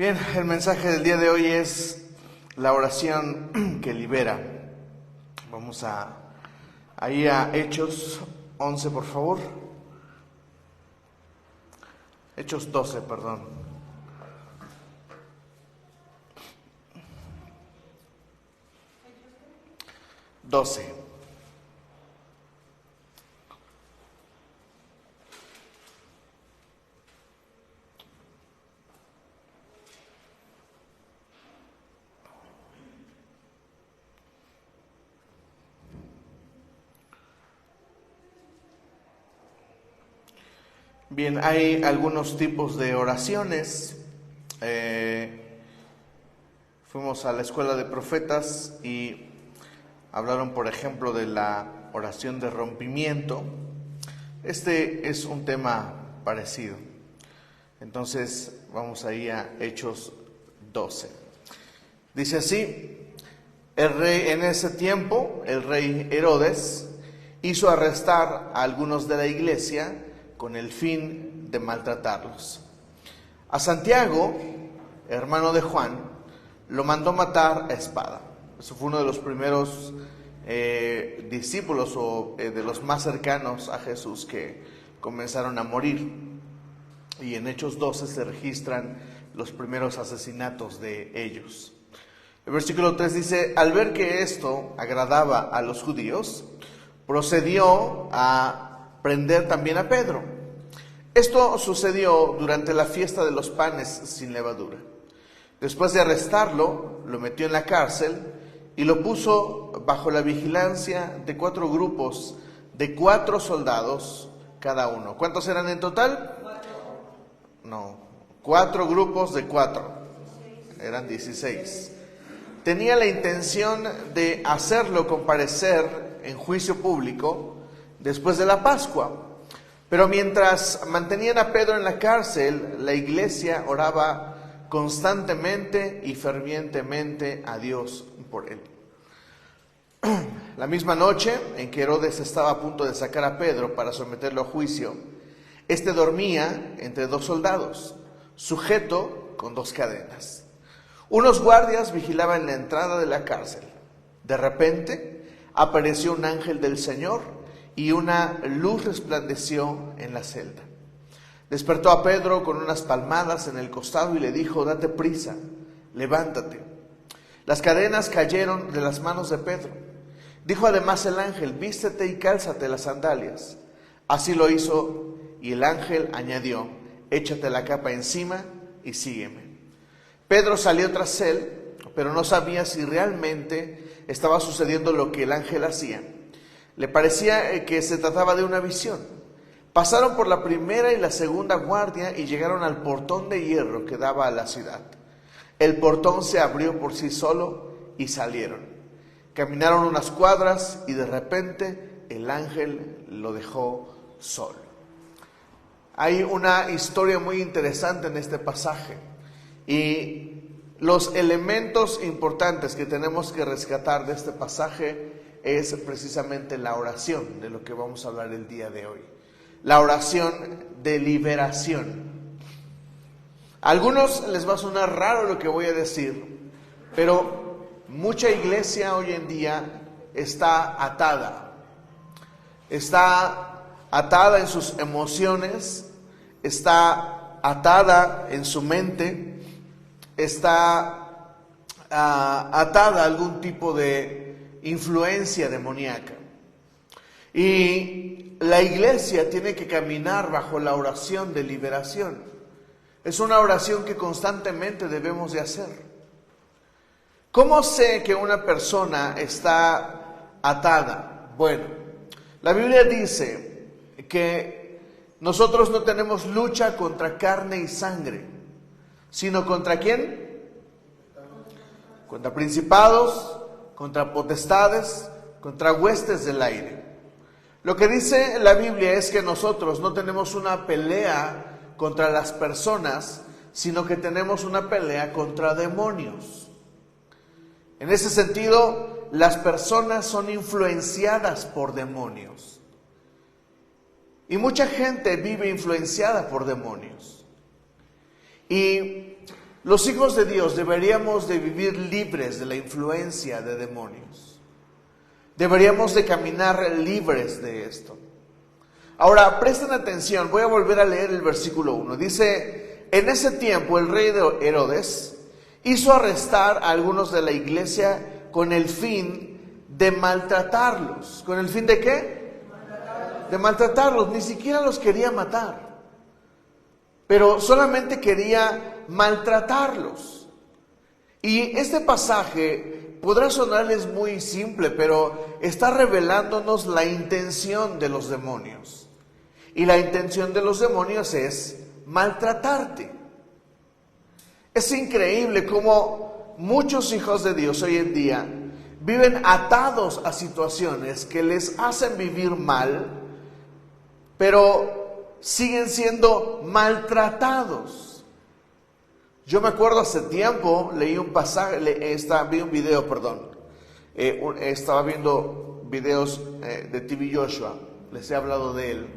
Bien, el mensaje del día de hoy es la oración que libera. Vamos ahí a Hechos 11, por favor. Hechos 12, perdón. Doce. Bien, hay algunos tipos de oraciones. Fuimos a la escuela de profetas y hablaron, por ejemplo, de la oración de rompimiento. Este es un tema parecido. Entonces, vamos ahí a Hechos 12. Dice así: en ese tiempo, el rey Herodes hizo arrestar a algunos de la iglesia con el fin de maltratarlos. A Santiago, hermano de Juan, lo mandó matar a espada. Eso fue uno de los primeros discípulos o de los más cercanos a Jesús que comenzaron a morir. Y en Hechos 12 se registran los primeros asesinatos de ellos. El versículo 3 dice: al ver que esto agradaba a los judíos, procedió a prender también a Pedro. Esto sucedió durante la fiesta de los panes sin levadura. Después de arrestarlo, lo metió en la cárcel y lo puso bajo la vigilancia de 4 grupos de 4 soldados cada uno. ¿Cuántos eran en total? 4 grupos de 4. Eran 16. Tenía la intención de hacerlo comparecer en juicio público después de la Pascua. Pero mientras mantenían a Pedro en la cárcel, la iglesia oraba constantemente y fervientemente a Dios por él. La misma noche en que Herodes estaba a punto de sacar a Pedro para someterlo a juicio, este dormía entre 2 soldados, sujeto con 2 cadenas. Unos guardias vigilaban la entrada de la cárcel. De repente apareció un ángel del Señor y una luz resplandeció en la celda. Despertó a Pedro con unas palmadas en el costado y le dijo: date prisa, levántate. Las cadenas cayeron de las manos de Pedro. Dijo además el ángel: vístete y cálzate las sandalias. Así lo hizo, y el ángel añadió: échate la capa encima y sígueme. Pedro salió tras él, pero no sabía si realmente estaba sucediendo lo que el ángel hacía. Le parecía que se trataba de una visión. Pasaron por la primera y la segunda guardia y llegaron al portón de hierro que daba a la ciudad. El portón se abrió por sí solo y salieron. Caminaron unas cuadras y de repente el ángel lo dejó solo. Hay una historia muy interesante en este pasaje y los elementos importantes que tenemos que rescatar de este pasaje es precisamente la oración, de lo que vamos a hablar el día de hoy. La oración de liberación. A algunos les va a sonar raro lo que voy a decir, pero mucha iglesia hoy en día está atada. Está atada en sus emociones, está atada en su mente, está atada a algún tipo de influencia demoníaca. Y la iglesia tiene que caminar bajo la oración de liberación. Es una oración que constantemente debemos de hacer. ¿Cómo sé que una persona está atada? Bueno, la Biblia dice que nosotros no tenemos lucha contra carne y sangre, sino ¿contra quién? Contra principados, contra potestades, contra huestes del aire. Lo que dice la Biblia es que nosotros no tenemos una pelea contra las personas, sino que tenemos una pelea contra demonios. En ese sentido, las personas son influenciadas por demonios. Y mucha gente vive influenciada por demonios. Y Los hijos de Dios deberíamos de vivir libres de la influencia de demonios. Deberíamos de caminar libres de esto. Ahora, presten atención, voy a volver a leer el versículo 1. Dice, en ese tiempo el rey de Herodes hizo arrestar a algunos de la iglesia con el fin de maltratarlos. ¿Con el fin de qué? De maltratarlos. Ni siquiera los quería matar, pero solamente quería maltratarlos. Y este pasaje podrá sonarles muy simple, pero está revelándonos la intención de los demonios. Y la intención de los demonios es maltratarte. Es increíble cómo muchos hijos de Dios hoy en día viven atados a situaciones que les hacen vivir mal, pero siguen siendo maltratados. Yo me acuerdo hace tiempo, leí un pasaje, vi un video, estaba viendo videos de TV Joshua, les he hablado de él.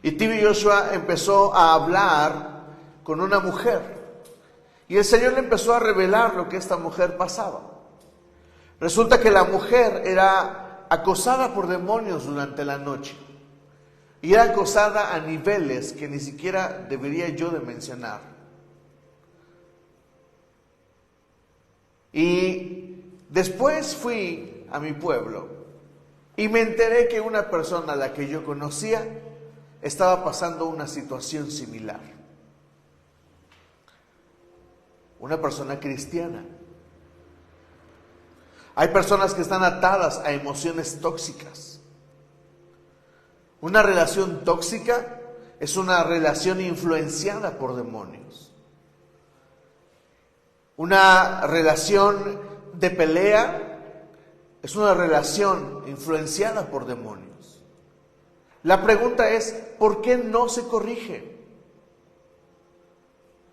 Y TV Joshua empezó a hablar con una mujer, y el Señor le empezó a revelar lo que esta mujer pasaba. Resulta que la mujer era acosada por demonios durante la noche, y era acosada a niveles que ni siquiera debería yo de mencionar. Y después fui a mi pueblo y me enteré que una persona a la que yo conocía estaba pasando una situación similar. Una persona cristiana. Hay personas que están atadas a emociones tóxicas. Una relación tóxica es una relación influenciada por demonios. Una relación de pelea es una relación influenciada por demonios. La pregunta es, ¿por qué no se corrige?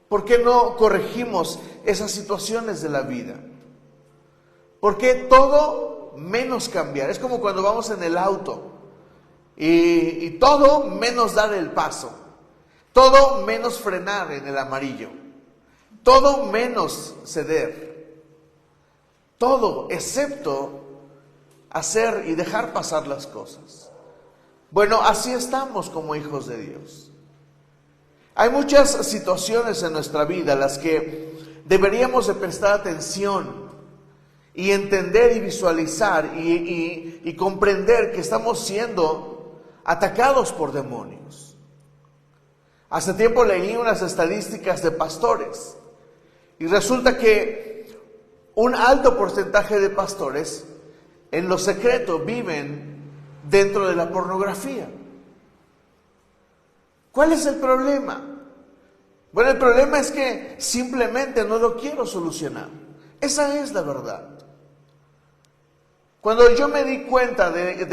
¿Por qué no corregimos esas situaciones de la vida? ¿Por qué todo menos cambiar? Es como cuando vamos en el auto y todo menos dar el paso, todo menos frenar en el amarillo, todo menos ceder, todo excepto hacer y dejar pasar las cosas. Bueno, así estamos como hijos de Dios. Hay muchas situaciones en nuestra vida a las que deberíamos de prestar atención y entender y visualizar y comprender que estamos siendo atacados por demonios. Hace tiempo leí unas estadísticas de pastores y resulta que un alto porcentaje de pastores en lo secreto viven dentro de la pornografía. ¿Cuál es el problema? Bueno, el problema es que simplemente no lo quiero solucionar. Esa es la verdad. Cuando yo me di cuenta de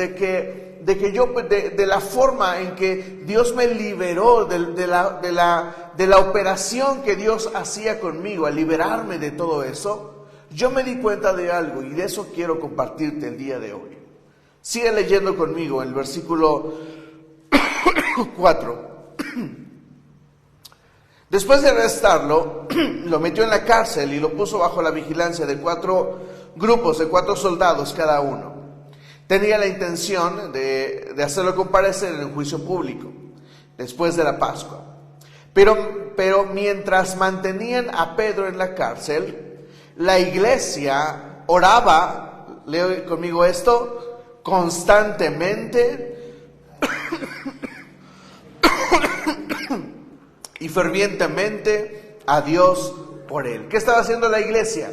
la forma en que Dios me liberó de la operación que Dios hacía conmigo, al liberarme de todo eso, yo me di cuenta de algo y de eso quiero compartirte el día de hoy. Sigue leyendo conmigo el versículo 4. Después de arrestarlo, lo metió en la cárcel y lo puso bajo la vigilancia de 4 grupos, de 4 soldados cada uno. Tenía la intención de hacerlo comparecer en el juicio público, después de la Pascua. Pero mientras mantenían a Pedro en la cárcel, la iglesia oraba, leo conmigo esto, constantemente y fervientemente a Dios por él. ¿Qué estaba haciendo la iglesia?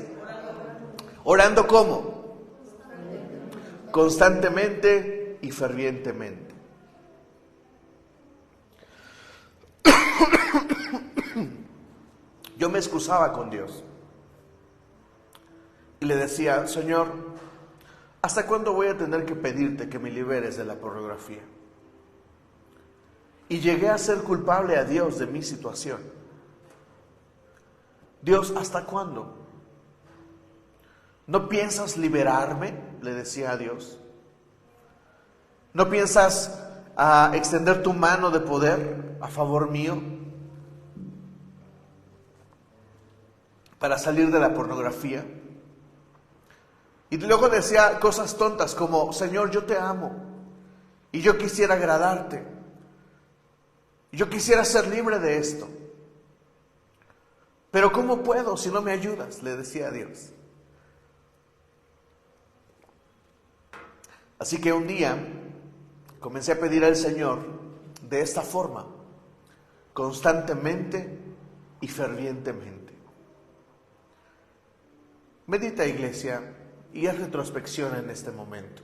¿Orando cómo? Constantemente y fervientemente. Yo me excusaba con Dios y le decía, Señor, ¿hasta cuándo voy a tener que pedirte que me liberes de la pornografía? Y llegué a ser culpable a Dios de mi situación. Dios, ¿hasta cuándo? ¿No piensas liberarme? Le decía a Dios. ¿No piensas extender tu mano de poder a favor mío? para salir de la pornografía. Y luego decía cosas tontas como: Señor, yo te amo y yo quisiera agradarte. Yo quisiera ser libre de esto. Pero ¿cómo puedo si no me ayudas?, le decía a Dios. Así que un día comencé a pedir al Señor de esta forma, constantemente y fervientemente. Medita, iglesia, y haz retrospección en este momento.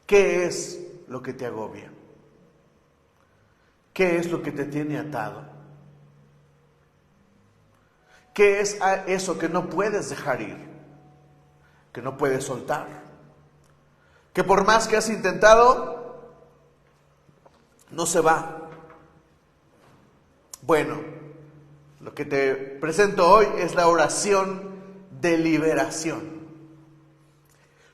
¿Qué es lo que te agobia? ¿Qué es lo que te tiene atado? ¿Qué es eso que no puedes dejar ir? Que no puedes soltar. Que por más que has intentado, no se va. Bueno, lo que te presento hoy es la oración de liberación.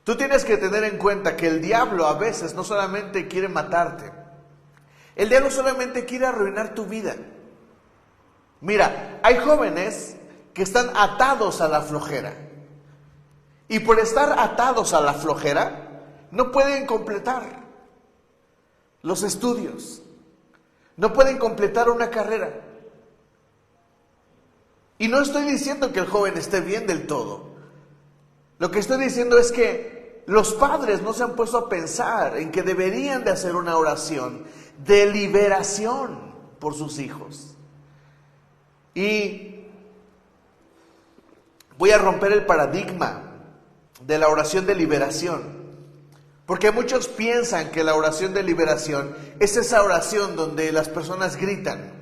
Tú tienes que tener en cuenta que el diablo a veces no solamente quiere matarte. El diablo solamente quiere arruinar tu vida. Mira, hay jóvenes que están atados a la flojera. Y por estar atados a la flojera, no pueden completar los estudios. No pueden completar una carrera. Y no estoy diciendo que el joven esté bien del todo. Lo que estoy diciendo es que los padres no se han puesto a pensar en que deberían de hacer una oración de liberación por sus hijos. Y voy a romper el paradigma de la oración de liberación. Porque muchos piensan que la oración de liberación es esa oración donde las personas gritan: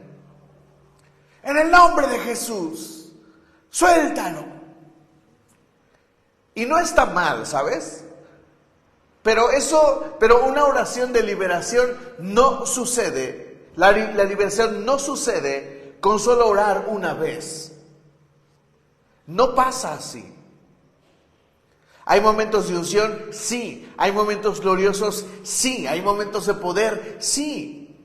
en el nombre de Jesús, suéltalo. Y no está mal, ¿sabes? Pero una oración de liberación no sucede. La liberación no sucede con solo orar una vez. No pasa así. ¿Hay momentos de unción? Sí. ¿Hay momentos gloriosos? Sí. ¿Hay momentos de poder? Sí.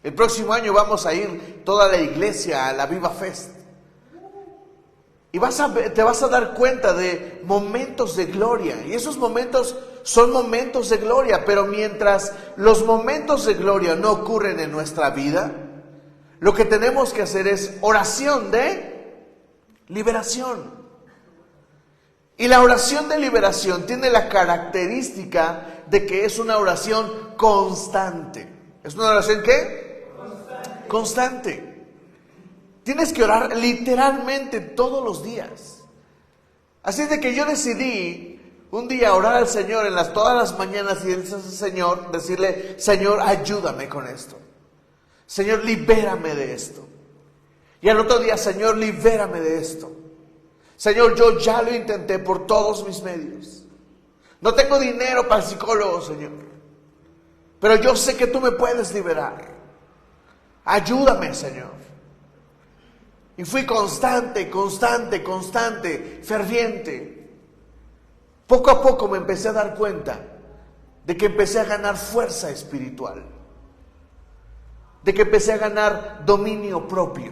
El próximo año vamos a ir toda la iglesia a la Viva Fest. Y te vas a dar cuenta de momentos de gloria. Y esos momentos son momentos de gloria. Pero mientras los momentos de gloria no ocurren en nuestra vida, lo que tenemos que hacer es oración de liberación. Y la oración de liberación tiene la característica de que es una oración constante. ¿Es una oración qué? Constante. Tienes que orar literalmente todos los días. Así de que yo decidí un día orar al Señor todas las mañanas y decirle: Señor, ayúdame con esto. Señor, libérame de esto. Y al otro día: Señor, libérame de esto. Señor, yo ya lo intenté por todos mis medios. No tengo dinero para el psicólogo, Señor. Pero yo sé que tú me puedes liberar. Ayúdame, Señor. Y fui constante, ferviente. Poco a poco me empecé a dar cuenta de que empecé a ganar fuerza espiritual. De que empecé a ganar dominio propio.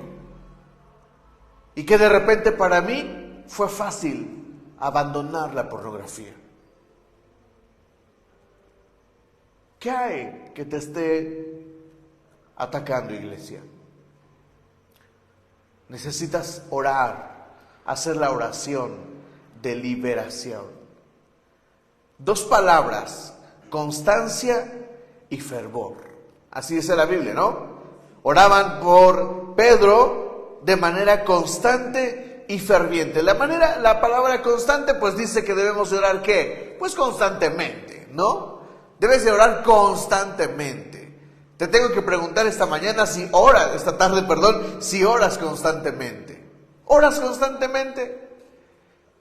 Y que de repente para mí fue fácil abandonar la pornografía. ¿Qué hay que te esté atacando, iglesia? Necesitas orar, hacer la oración de liberación. 2 palabras: constancia y fervor. Así dice la Biblia, ¿no? Oraban por Pedro de manera constante y ferviente. La palabra constante pues dice que debemos de orar ¿qué? Pues constantemente, ¿no? Debes de orar constantemente. Te tengo que preguntar esta tarde, si oras constantemente. ¿Oras constantemente?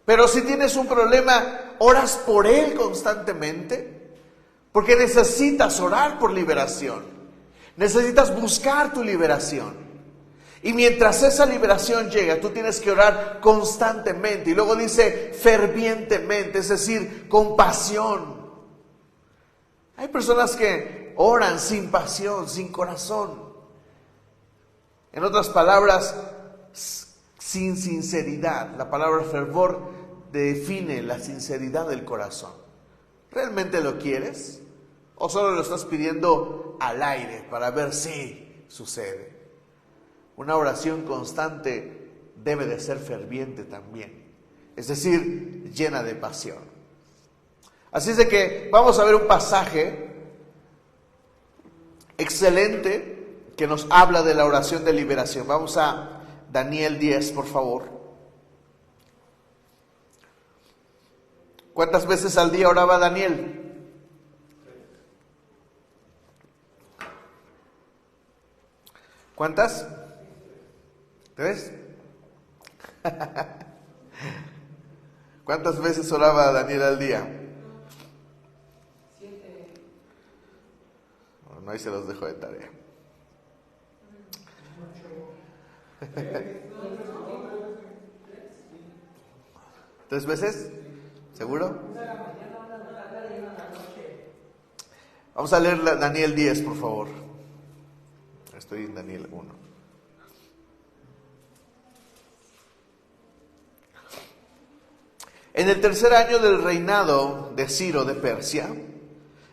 Pero si tienes un problema, ¿oras por él constantemente? Porque necesitas orar por liberación. Necesitas buscar tu liberación. Y mientras esa liberación llega, tú tienes que orar constantemente. Y luego dice fervientemente, es decir, con pasión. Hay personas que oran sin pasión, sin corazón. En otras palabras, sin sinceridad. La palabra fervor define la sinceridad del corazón. ¿Realmente lo quieres? ¿O solo lo estás pidiendo al aire para ver si sucede? Una oración constante debe de ser ferviente también, es decir, llena de pasión. Así es de que vamos a ver un pasaje excelente que nos habla de la oración de liberación. Vamos a Daniel 10, por favor. ¿Cuántas veces al día oraba Daniel? ¿Cuántas? ¿3? ¿Cuántas veces oraba Daniel al día? 7. Bueno, ahí se los dejo de tarea. 3 veces, ¿seguro? Vamos a leer Daniel 10, por favor. Estoy en Daniel 1. En el tercer año del reinado de Ciro de Persia,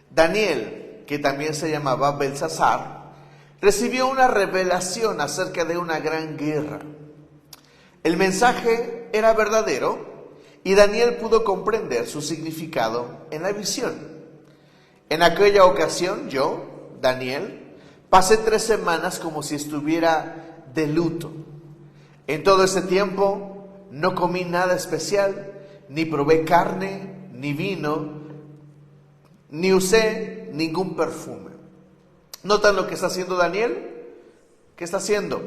Daniel, que también se llamaba Belsasar, recibió una revelación acerca de una gran guerra. El mensaje era verdadero y Daniel pudo comprender su significado en la visión. En aquella ocasión yo, Daniel, pasé 3 semanas como si estuviera de luto. En todo ese tiempo no comí nada especial, ni probé carne, ni vino, ni usé ningún perfume. ¿Notan lo que está haciendo Daniel? ¿Qué está haciendo?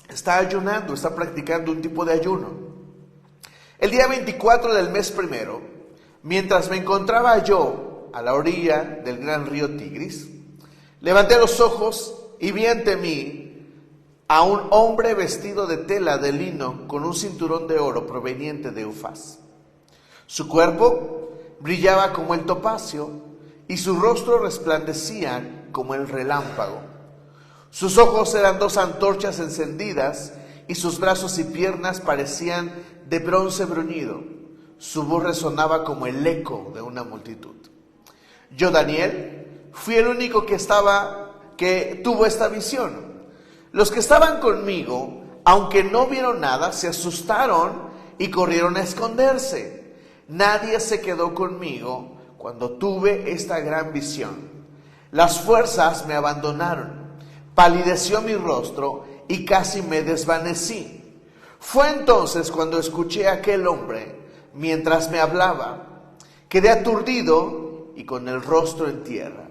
Está ayunando, está practicando un tipo de ayuno. El día 24 del mes primero, mientras me encontraba yo a la orilla del gran río Tigris, levanté los ojos y vi ante mí a un hombre vestido de tela de lino con un cinturón de oro proveniente de Ufaz. Su cuerpo brillaba como el topacio y su rostro resplandecía como el relámpago. Sus ojos eran 2 antorchas encendidas y sus brazos y piernas parecían de bronce bruñido. Su voz resonaba como el eco de una multitud. Yo, Daniel, fui el único que tuvo esta visión. Los que estaban conmigo, aunque no vieron nada, se asustaron y corrieron a esconderse. Nadie se quedó conmigo cuando tuve esta gran visión. Las fuerzas me abandonaron, palideció mi rostro y casi me desvanecí. Fue entonces cuando escuché a aquel hombre mientras me hablaba. Quedé aturdido y con el rostro en tierra.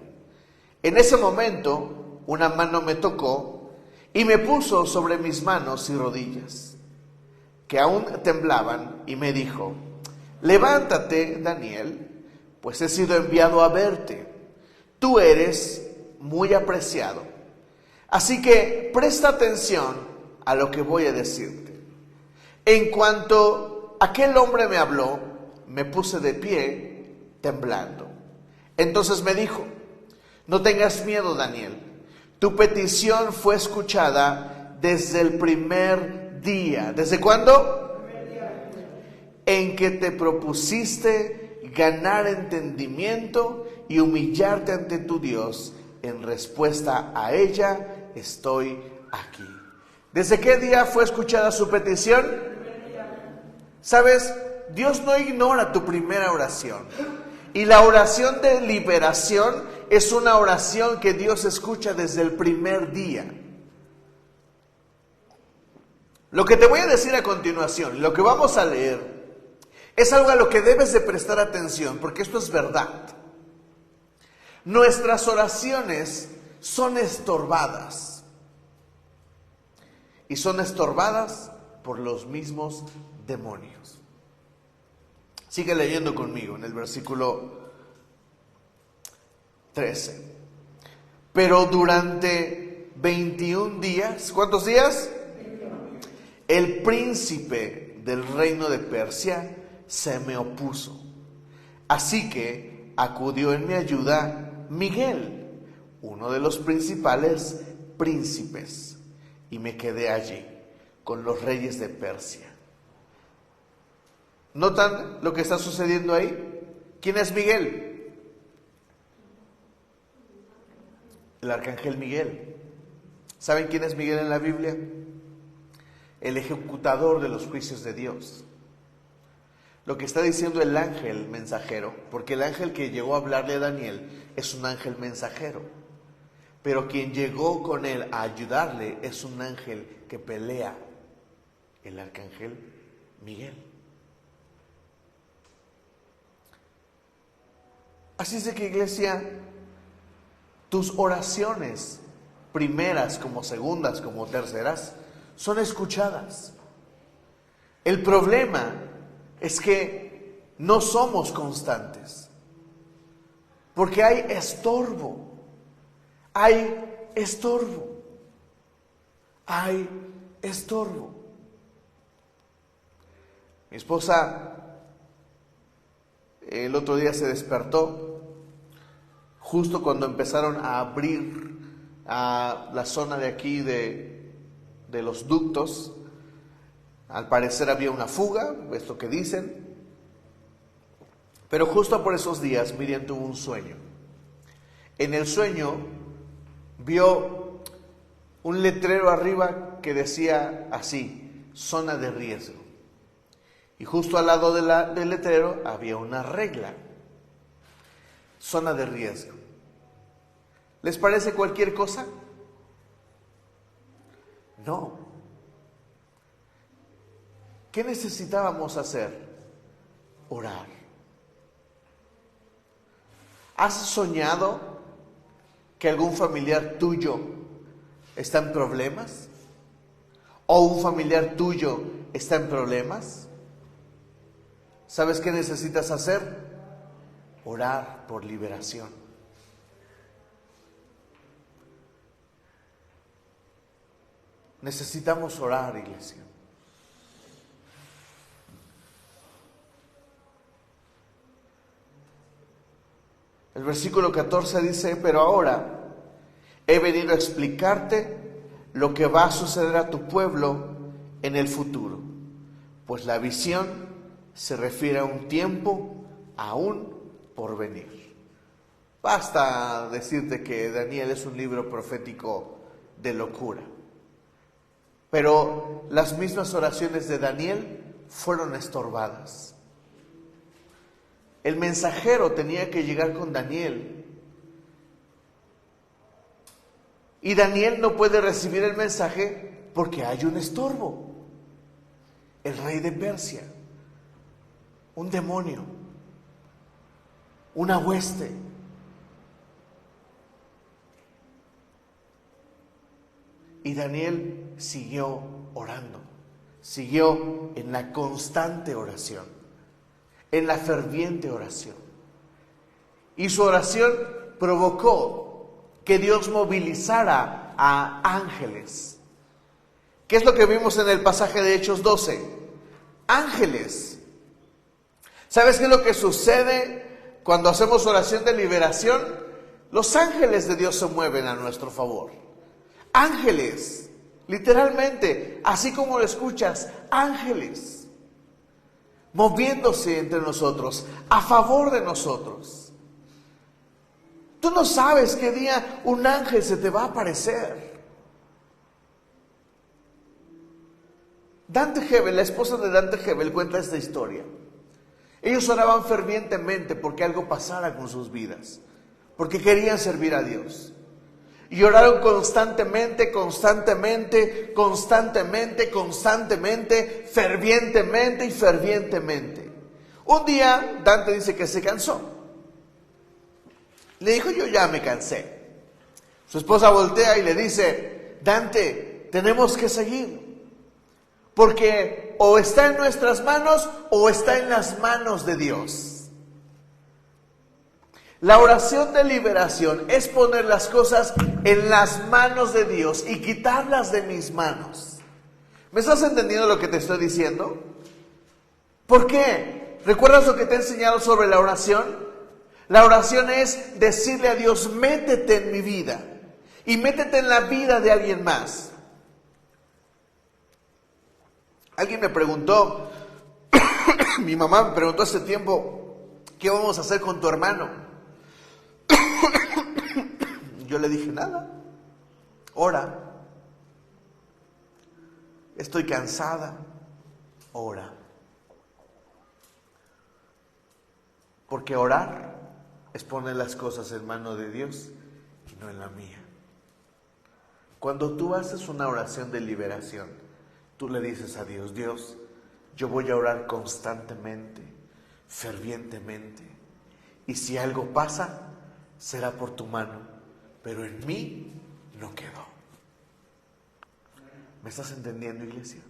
En ese momento, una mano me tocó y me puso sobre mis manos y rodillas, que aún temblaban, y me dijo: levántate, Daniel, pues he sido enviado a verte. Tú eres muy apreciado. Así que presta atención a lo que voy a decirte. En cuanto aquel hombre me habló, me puse de pie, temblando. Entonces me dijo: no tengas miedo, Daniel. Tu petición fue escuchada desde el primer día. ¿Desde cuándo? En que te propusiste ganar entendimiento y humillarte ante tu Dios. En respuesta a ella, estoy aquí. ¿Desde qué día fue escuchada su petición? ¿Sabes? Dios no ignora tu primera oración. Y la oración de liberación es una oración que Dios escucha desde el primer día. Lo que te voy a decir a continuación, lo que vamos a leer, es algo a lo que debes de prestar atención, porque esto es verdad. Nuestras oraciones son estorbadas. Y son estorbadas por los mismos demonios. Sigue leyendo conmigo en el versículo 13. Pero durante 21 días, ¿cuántos días? 21. El príncipe del reino de Persia se me opuso. Así que acudió en mi ayuda Miguel, uno de los principales príncipes, y me quedé allí con los reyes de Persia. ¿Notan lo que está sucediendo ahí? ¿Quién es Miguel? El arcángel Miguel. ¿Saben quién es Miguel en la Biblia? El ejecutador de los juicios de Dios. Lo que está diciendo el ángel mensajero, porque el ángel que llegó a hablarle a Daniel es un ángel mensajero, pero quien llegó con él a ayudarle es un ángel que pelea, el arcángel Miguel. Así es de que, iglesia, tus oraciones, primeras como segundas como terceras, son escuchadas. El problema es que no somos constantes, porque hay estorbo, hay estorbo, hay estorbo. Mi esposa el otro día se despertó justo cuando empezaron a abrir a la zona de aquí de los ductos. Al parecer había una fuga, es lo que dicen. Pero justo por esos días Miriam tuvo un sueño. En el sueño vio un letrero arriba que decía así: zona de riesgo. Y justo al lado del letrero había una regla: zona de riesgo. ¿Les parece cualquier cosa? No. ¿Qué necesitábamos hacer? Orar. ¿Has soñado que algún familiar tuyo está en problemas? ¿O un familiar tuyo está en problemas? ¿Sabes qué necesitas hacer? Orar por liberación. Necesitamos orar, iglesia. El versículo 14 dice: pero ahora he venido a explicarte lo que va a suceder a tu pueblo en el futuro, pues la visión se refiere a un tiempo aún por venir. Basta decirte que Daniel es un libro profético de locura, pero las mismas oraciones de Daniel fueron estorbadas. El mensajero tenía que llegar con Daniel, y Daniel no puede recibir el mensaje porque hay un estorbo. El rey de Persia, un demonio, una hueste. Y Daniel siguió orando, siguió en la constante oración, en la ferviente oración. Y su oración provocó que Dios movilizara a ángeles. ¿Qué es lo que vimos en el pasaje de Hechos 12? Ángeles. ¿Sabes qué es lo que sucede cuando hacemos oración de liberación? Los ángeles de Dios se mueven a nuestro favor. Ángeles, literalmente, así como lo escuchas, ángeles, moviéndose entre nosotros, a favor de nosotros. Tú no sabes qué día un ángel se te va a aparecer. Dante Gebel, la esposa de Dante Gebel, cuenta esta historia. Ellos oraban fervientemente porque algo pasara con sus vidas, porque querían servir a Dios. Y oraron constantemente, fervientemente y fervientemente. Un día Dante dice que se cansó. Le dijo: yo ya me cansé. Su esposa voltea y le dice: Dante, tenemos que seguir, porque o está en nuestras manos o está en las manos de Dios. La oración de liberación es poner las cosas en las manos de Dios y quitarlas de mis manos. ¿Me estás entendiendo lo que te estoy diciendo? ¿Por qué? ¿Recuerdas lo que te he enseñado sobre la oración? La oración es decirle a Dios: métete en mi vida y métete en la vida de alguien más. Alguien me preguntó, mi mamá me preguntó hace tiempo, ¿qué vamos a hacer con tu hermano? Yo le dije, nada, ora. Estoy cansada, ora. Porque orar es poner las cosas en manos de Dios y no en la mía. Cuando tú haces una oración de liberación, tú le dices a Dios, Dios, yo voy a orar constantemente, fervientemente, y si algo pasa, será por tu mano, pero en mí no quedó. ¿Me estás entendiendo, iglesia?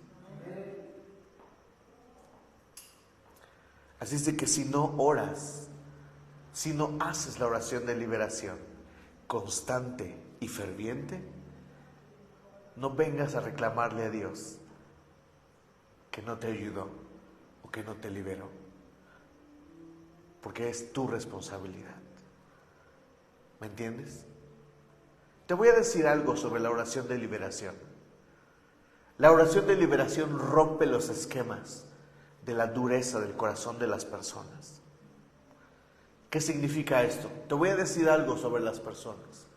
Así es de que si no oras, si no haces la oración de liberación constante y ferviente, no vengas a reclamarle a Dios que no te ayudó o que no te liberó, porque es tu responsabilidad. ¿Me entiendes? Te voy a decir algo sobre la oración de liberación. La oración de liberación rompe los esquemas de la dureza del corazón de las personas. ¿Qué significa esto? Te voy a decir algo sobre las personas.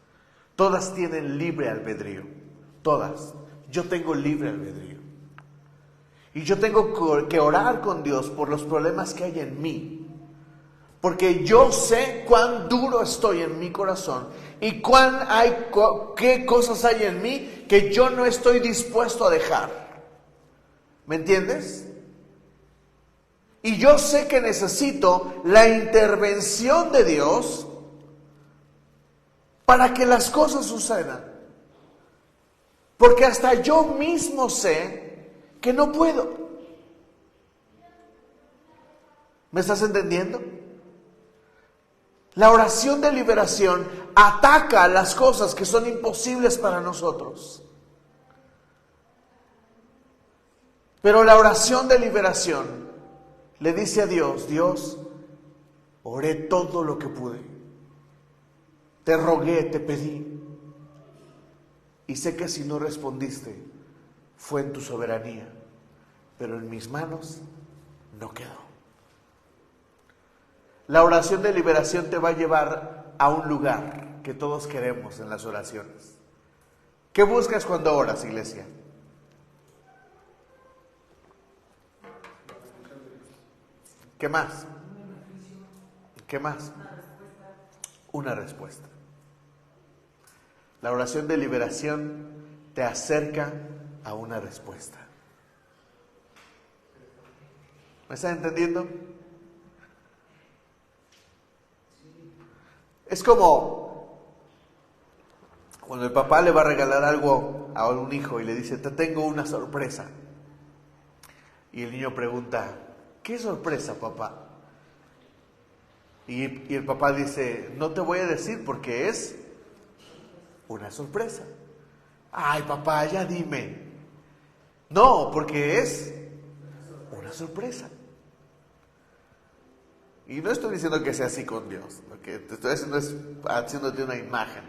Todas tienen libre albedrío. Todas. Yo tengo libre albedrío. Y yo tengo que orar con Dios por los problemas que hay en mí. Porque yo sé cuán duro estoy en mi corazón y qué cosas hay en mí que yo no estoy dispuesto a dejar. ¿Me entiendes? Y yo sé que necesito la intervención de Dios para que las cosas sucedan. Porque hasta yo mismo sé que no puedo. ¿Me estás entendiendo? La oración de liberación ataca las cosas que son imposibles para nosotros. Pero la oración de liberación le dice a Dios, Dios, oré todo lo que pude. Te rogué, te pedí. Y sé que si no respondiste, fue en tu soberanía. Pero en mis manos no quedó. La oración de liberación te va a llevar a un lugar que todos queremos en las oraciones. ¿Qué buscas cuando oras, iglesia? ¿Qué más? ¿Qué más? Una respuesta. La oración de liberación te acerca a una respuesta. ¿Me están entendiendo? Es como cuando el papá le va a regalar algo a un hijo y le dice, te tengo una sorpresa. Y el niño pregunta, ¿qué sorpresa, papá? Y el papá dice, no te voy a decir porque es una sorpresa. Ay, papá, ya dime. No, porque es una sorpresa. Y no estoy diciendo que sea así con Dios. Lo que te estoy haciendo es haciéndote una imagen.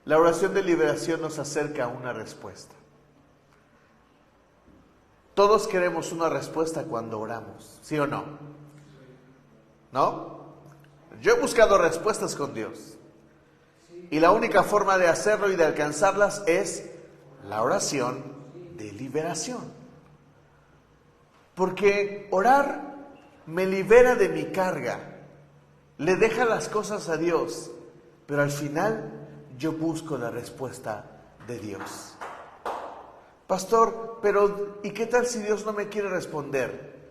La oración de liberación nos acerca a una respuesta. Todos queremos una respuesta cuando oramos, ¿sí o no? ¿No? Yo he buscado respuestas con Dios. Y la única forma de hacerlo y de alcanzarlas es la oración de liberación. Porque orar me libera de mi carga, le deja las cosas a Dios, pero al final yo busco la respuesta de Dios. Pastor, pero ¿y qué tal si Dios no me quiere responder?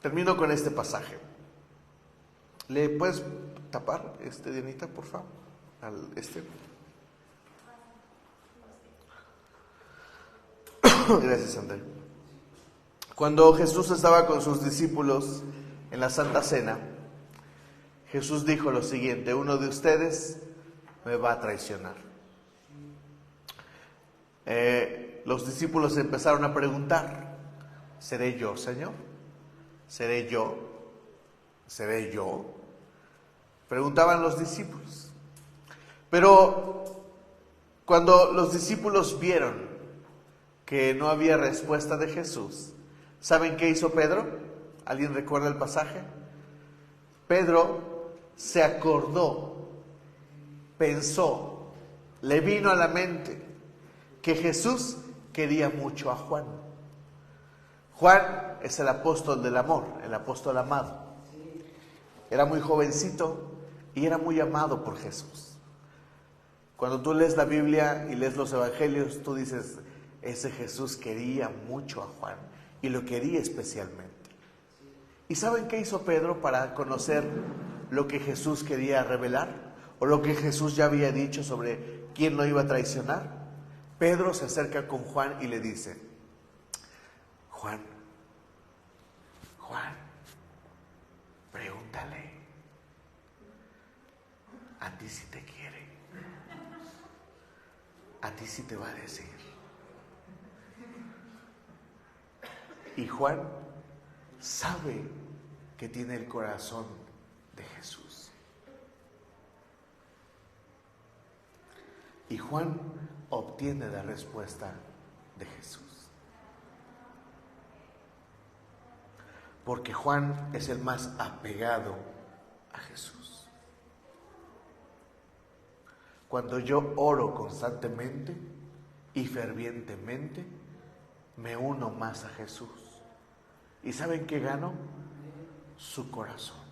Termino con este pasaje. ¿Le puedes tapar, Dianita, por favor? Gracias, André. Cuando Jesús estaba con sus discípulos en la Santa Cena, Jesús dijo lo siguiente: uno de ustedes me va a traicionar. Los discípulos empezaron a preguntar: ¿seré yo, Señor? ¿Seré yo? ¿Seré yo? Preguntaban los discípulos. Pero cuando los discípulos vieron que no había respuesta de Jesús, ¿saben qué hizo Pedro? ¿Alguien recuerda el pasaje? Pedro se acordó, pensó, le vino a la mente que Jesús quería mucho a Juan. Juan es el apóstol del amor, el apóstol amado. Era muy jovencito y era muy amado por Jesús. Cuando tú lees la Biblia y lees los evangelios, tú dices, ese Jesús quería mucho a Juan y lo quería especialmente. ¿Y saben qué hizo Pedro para conocer lo que Jesús quería revelar? ¿O lo que Jesús ya había dicho sobre quién lo iba a traicionar? Pedro se acerca con Juan y le dice, Juan, pregúntale, a ti si te quiere, a ti si te va a decir. Y Juan sabe que tiene el corazón de Jesús. Y Juan obtiene la respuesta de Jesús. Porque Juan es el más apegado a Jesús. Cuando yo oro constantemente y fervientemente, me uno más a Jesús. ¿Y saben qué gano? Su corazón.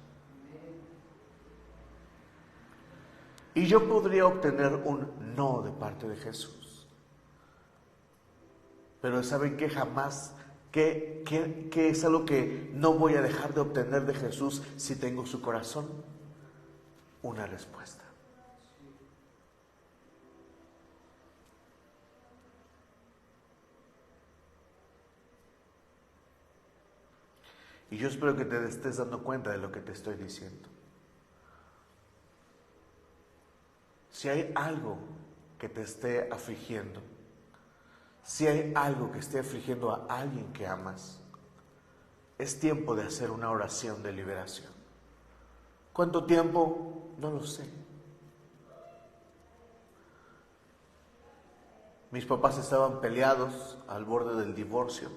Y yo podría obtener un no de parte de Jesús. Pero ¿saben qué? Jamás, ¿qué es algo que no voy a dejar de obtener de Jesús si tengo su corazón? Una respuesta. Y yo espero que te estés dando cuenta de lo que te estoy diciendo. Si hay algo que te esté afligiendo, si hay algo que esté afligiendo a alguien que amas, es tiempo de hacer una oración de liberación. ¿Cuánto tiempo? No lo sé. Mis papás estaban peleados al borde del divorcio.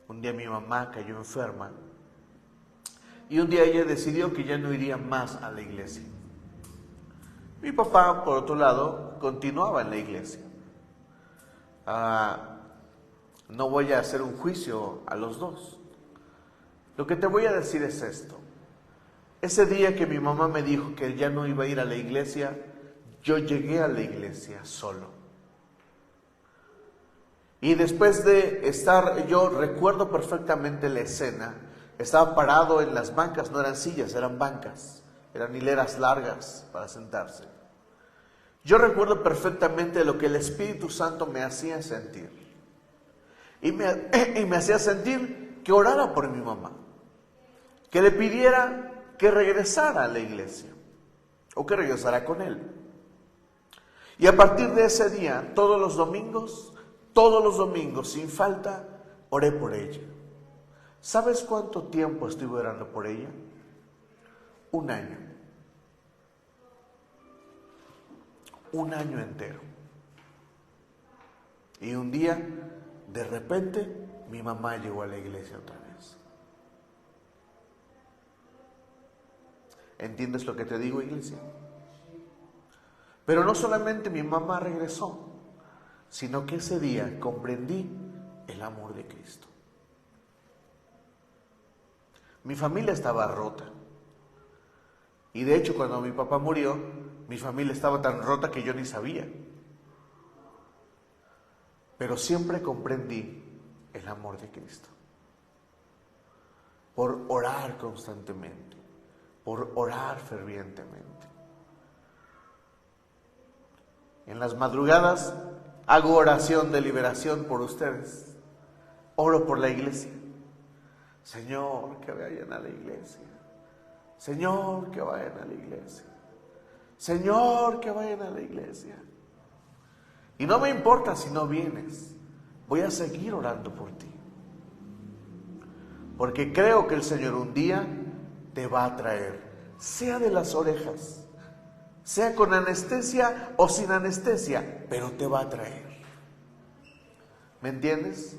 Un día mi mamá cayó enferma y un día ella decidió que ya no iría más a la iglesia. Mi papá, por otro lado, continuaba en la iglesia. No voy a hacer un juicio a los dos. Lo que te voy a decir es esto. Ese día que mi mamá me dijo que ya no iba a ir a la iglesia, yo llegué a la iglesia solo. Y después de estar, yo recuerdo perfectamente la escena, estaba parado en las bancas, no eran sillas, eran bancas, eran hileras largas para sentarse. Yo recuerdo perfectamente lo que el Espíritu Santo me hacía sentir. Y me hacía sentir que orara por mi mamá, que le pidiera que regresara a la iglesia, o que regresara con él. Y a partir de ese día, todos los domingos, sin falta, oré por ella. ¿Sabes cuánto tiempo estuve orando por ella? 1 año. 1 año entero. Y un día, de repente, mi mamá llegó a la iglesia otra vez. ¿Entiendes lo que te digo, iglesia? Pero no solamente mi mamá regresó, sino que ese día comprendí el amor de Cristo. Mi familia estaba rota. Y de hecho, cuando mi papá murió, mi familia estaba tan rota que yo ni sabía. Pero siempre comprendí el amor de Cristo. Por orar constantemente, por orar fervientemente. En las madrugadas hago oración de liberación por ustedes. Oro por la iglesia. Señor, que vayan a la iglesia. Señor, que vayan a la iglesia. Señor, que vayan a la iglesia. Y no me importa si no vienes. Voy a seguir orando por ti. Porque creo que el Señor un día te va a traer. sea de las orejas, sea con anestesia o sin anestesia, pero te va a traer. ¿Me entiendes?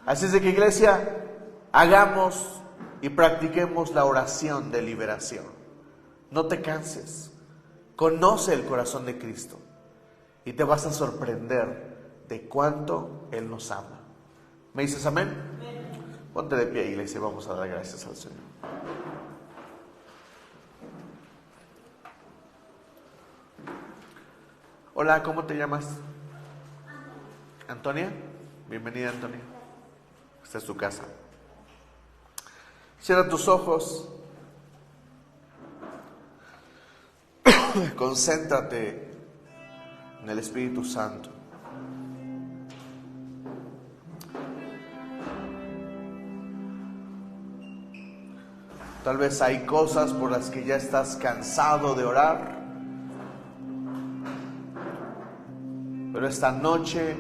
Así es de que, iglesia, hagamos y practiquemos la oración de liberación. No te canses. Conoce el corazón de Cristo y te vas a sorprender de cuánto Él nos ama. ¿Me dices amén? Amén. Ponte de pie, iglesia, y vamos a dar gracias al Señor. Hola, ¿cómo te llamas? ¿Antonia? Bienvenida, Antonia. Esta es tu casa. Cierra tus ojos. Concéntrate en el Espíritu Santo. Tal vez hay cosas por las que ya estás cansado de orar, pero esta noche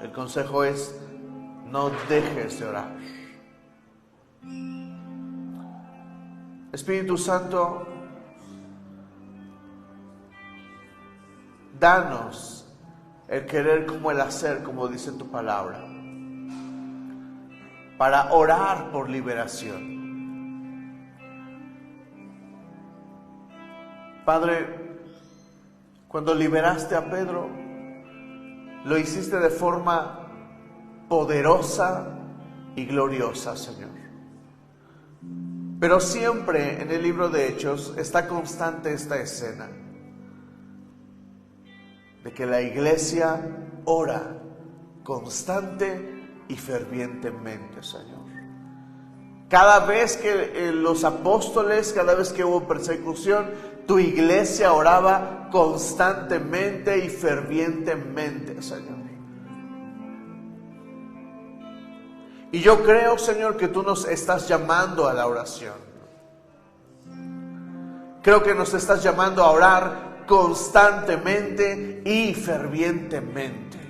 el consejo es: no dejes de orar. Espíritu Santo, danos el querer como el hacer, como dice tu palabra, para orar por liberación. Padre, cuando liberaste a Pedro, lo hiciste de forma poderosa y gloriosa, Señor. Pero siempre en el libro de Hechos está constante esta escena de que la iglesia ora constante y fervientemente, Señor. Cada vez que los apóstoles, cada vez que hubo persecución, tu iglesia oraba constantemente y fervientemente, Señor. Y yo creo, Señor, que tú nos estás llamando a la oración. Creo que nos estás llamando a orar constantemente y fervientemente.